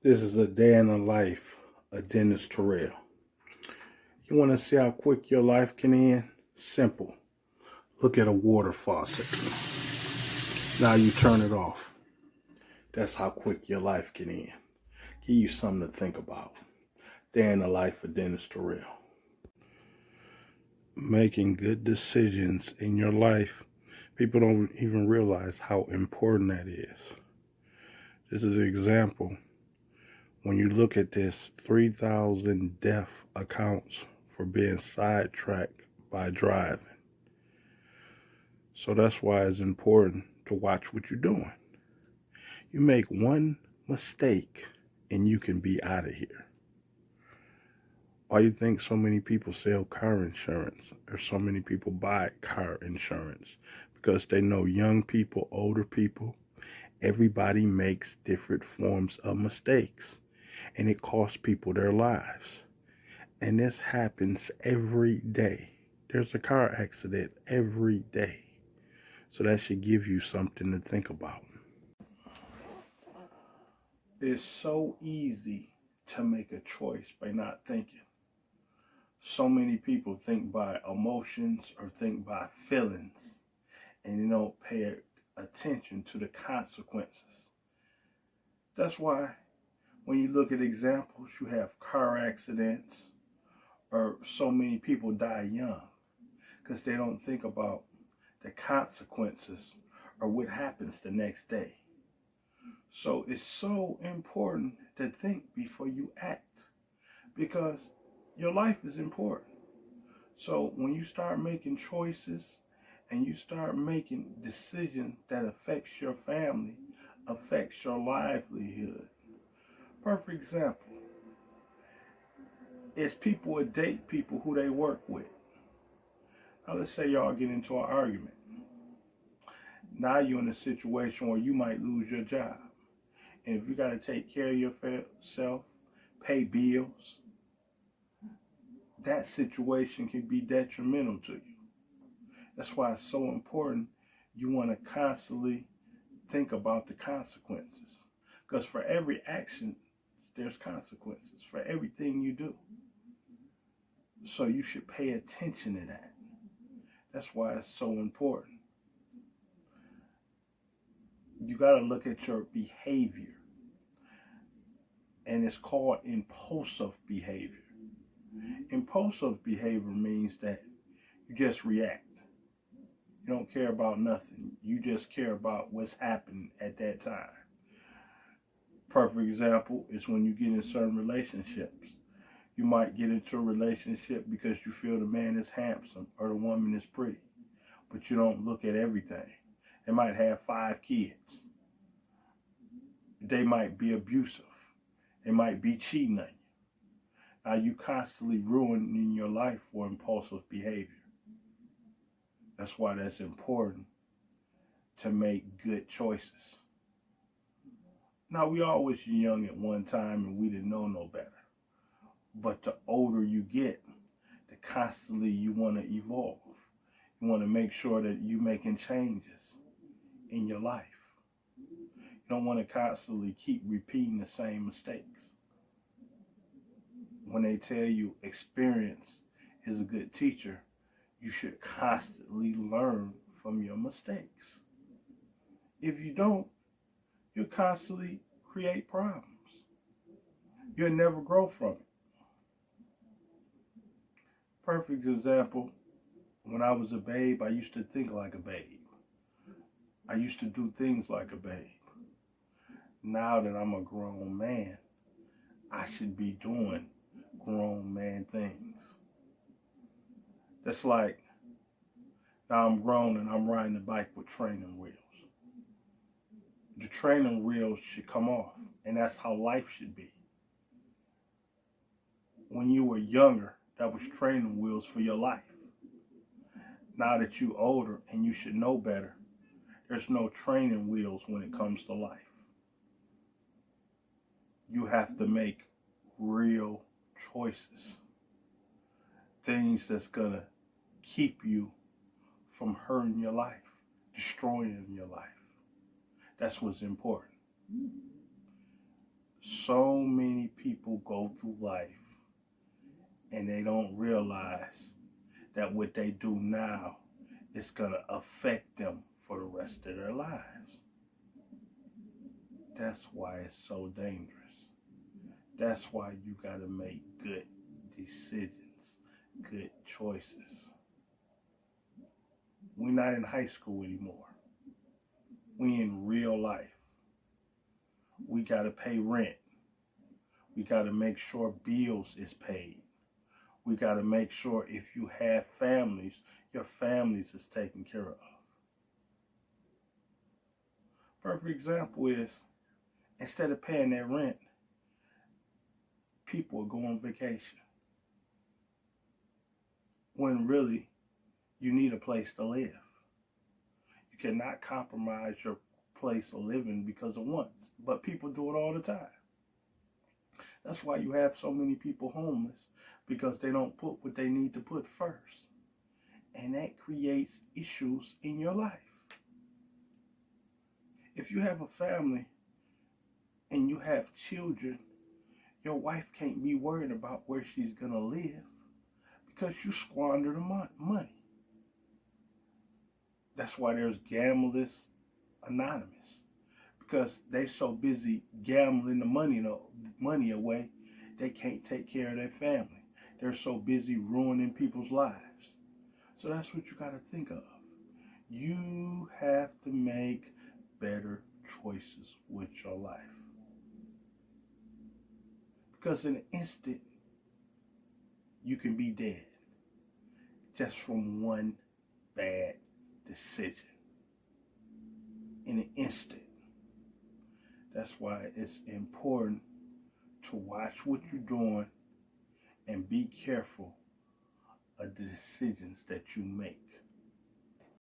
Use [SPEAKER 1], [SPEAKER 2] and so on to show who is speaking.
[SPEAKER 1] This is a day in the life of Dennis Terrell. You want to see how quick your life can end? Simple. Look at a water faucet. Now you turn it off. That's how quick your life can end. Give you something to think about. Day in the life of Dennis Terrell. Making good decisions in your life, people don't even realize how important that is. This is an example. When you look at this, 3,000 death accounts for being sidetracked by driving. So that's why it's important to watch what you're doing. You make one mistake and you can be out of here. Why do you think so many people sell car insurance or so many people buy car insurance? Because they know young people, older people, everybody makes different forms of mistakes and it costs people their lives. And this happens every day. There's a car accident every day. So that should give you something to think about. It's so easy to make a choice by not thinking. So many people think by emotions or think by feelings and they don't pay attention to the consequences. That's why when you look at examples, you have car accidents or so many people die young because they don't think about the consequences or what happens the next day. So it's so important to think before you act because your life is important. So when you start making choices and you start making decisions that affects your family, affects your livelihood. Perfect example is people would date people who they work with. Now let's say y'all get into an argument. Now you're in a situation where you might lose your job. And if you got to take care of yourself, pay bills, that situation can be detrimental to you. That's why it's so important you want to constantly think about the consequences. Because for every action, there's consequences for everything you do. So you should pay attention to that. That's why it's so important. You got to look at your behavior. And it's called impulsive behavior. Impulsive behavior means that you just react. You don't care about nothing. You just care about what's happening at that time. Perfect example is when you get in certain relationships. You might get into a relationship because you feel the man is handsome or the woman is pretty, but you don't look at everything. They might have 5 kids. They might be abusive. They might be cheating on you. Now you constantly ruining your life for impulsive behavior. That's why that's important to make good choices. Now we all was young at one time and we didn't know no better. But the older you get, the constantly you want to evolve. You want to make sure that you're making changes in your life. You don't want to constantly keep repeating the same mistakes. When they tell you experience is a good teacher, you should constantly learn from your mistakes. If you don't, you'll constantly create problems. You'll never grow from it. Perfect example, when I was a babe, I used to think like a babe. I used to do things like a babe. Now that I'm a grown man, I should be doing grown man things. That's like now I'm grown and I'm riding a bike with training wheels. The training wheels should come off, and that's how life should be. When you were younger, that was training wheels for your life. Now that you're older and you should know better, there's no training wheels when it comes to life. You have to make real choices. Things that's gonna keep you from hurting your life, destroying your life. That's what's important. So many people go through life and they don't realize that what they do now is going to affect them for the rest of their lives. That's why it's so dangerous. That's why you got to make good decisions, good choices. We're not in high school anymore. We in real life. We got to pay rent. We got to make sure bills is paid. We got to make sure if you have families, your families is taken care of. Perfect example is, instead of paying their rent, people will go on vacation. When really, you need a place to live. You cannot compromise your place of living because of wants. But people do it all the time. That's why you have so many people homeless, because they don't put what they need to put first. And that creates issues in your life. If you have a family and you have children, your wife can't be worried about where she's going to live because you squander the money. That's why there's Gamblers Anonymous, because they're so busy gambling the money away, they can't take care of their family. They're so busy ruining people's lives. So that's what you got to think of. You have to make better choices with your life. Because in an instant, you can be dead just from one bad decision. In an instant. That's why it's important to watch what you're doing and be careful of the decisions that you make.